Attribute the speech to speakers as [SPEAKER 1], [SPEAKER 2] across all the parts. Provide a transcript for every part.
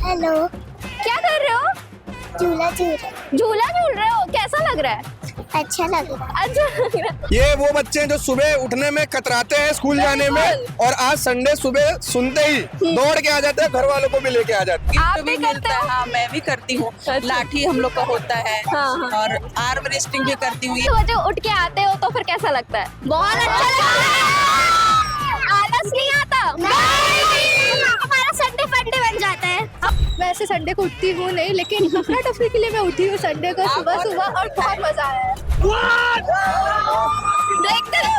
[SPEAKER 1] Hello.
[SPEAKER 2] क्या कर रहे हो?
[SPEAKER 1] झूला झूल रहे।
[SPEAKER 2] झूला झूल रहे हो, कैसा लग रहा है?
[SPEAKER 1] अच्छा लग रहा है।
[SPEAKER 2] अच्छा लग रहा है।
[SPEAKER 3] ये वो बच्चे हैं जो सुबह उठने में कतराते हैं स्कूल जाने में, और आज संडे सुबह सुनते ही दौड़ के आ जाते हैं, घर वालों को भी लेके आ जाते हैं।
[SPEAKER 2] आप भी करते हो?
[SPEAKER 4] हाँ, मैं भी करती हूँ। लाठी हम लोग का होता है।
[SPEAKER 2] हाँ।
[SPEAKER 4] और आर्म रेस्टिंग भी करती हूँ।
[SPEAKER 2] तो बजे उठ के आते हो तो फिर कैसा लगता है? बहुत अच्छा लगता है। आलस नहीं आता?
[SPEAKER 1] हमारा संडे फंडे बन जाता है।
[SPEAKER 2] वैसे संडे को उठती हूँ नहीं, लेकिन अफरा तफरी के लिए मैं उठी हूँ संडे को सुबह सुबह, और बहुत मजा आया है। देखते रहो,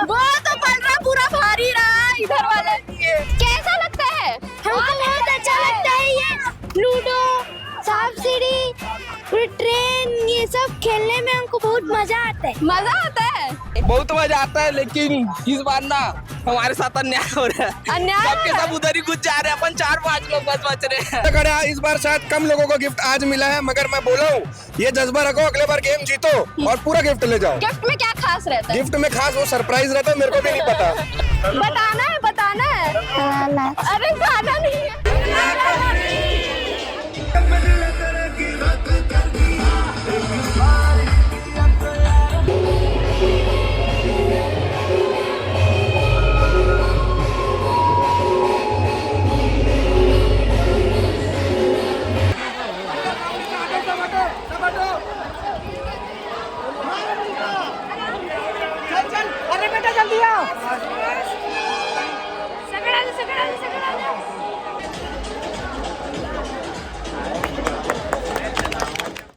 [SPEAKER 2] वो तो पल रहा पूरा भारी रहा इधर वाले। कैसा लगता है?
[SPEAKER 1] हमको बहुत अच्छा लगता है ये लूडो, सांप सीढ़ी, ट्रेन, ये सब खेलने में हमको बहुत मजा आता है।
[SPEAKER 2] मजा आता है?
[SPEAKER 5] बहुत मजा आता है, लेकिन इस बार ना हमारे साथ अन्याय हो रहा है।
[SPEAKER 2] अन्याय हो
[SPEAKER 5] सबके
[SPEAKER 2] रहा है?
[SPEAKER 5] सब उधर ही घुस जा रहे हैं, अपन 4-5 लोग बस बच रहे हैं।
[SPEAKER 3] अगर इस बार शायद कम लोगों को गिफ्ट आज मिला है, मगर मैं बोला हूँ ये जज्बा रखो, अगले बार गेम जीतो और पूरा गिफ्ट ले जाओ।
[SPEAKER 2] गिफ्ट में क्या खास रहता है?
[SPEAKER 3] गिफ्ट में खास वो सरप्राइज रहता है, मेरे को भी नहीं पता।
[SPEAKER 2] बताना है, बताना है।
[SPEAKER 1] खाना।
[SPEAKER 2] अरे गाना नहीं है।